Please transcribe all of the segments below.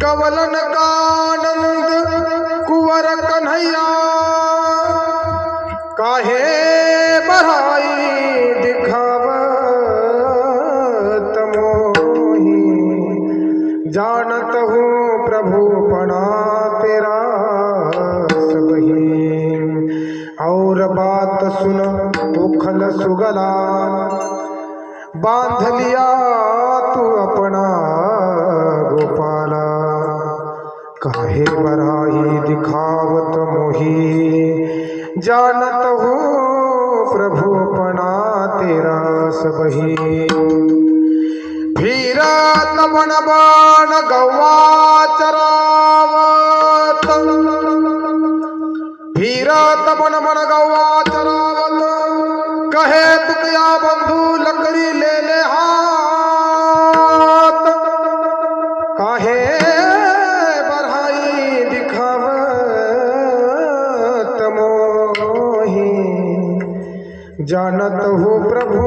कवलन कानंद कुंवर कन्हैया काहे बड़ाई दिखावत मोही। जानत हूँ प्रभु पना तेरा सबही। और बात सुन उखल सुगला बांध लिया तू अपना गोपाला। काहे बड़ाई दिखावत मोही। जानत हूँ प्रभु अपना तेरा सबही। फिरत बन बन गौवा चरावत फिरत बन बन गौवा चरावत कहे तुकया बंधु लकड़ी ले ले हाथ। काहे बढ़ाई दिखावत मोही। जानत हूँ प्रभु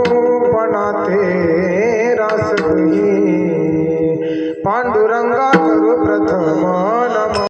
बना तेरा सबही। पांडु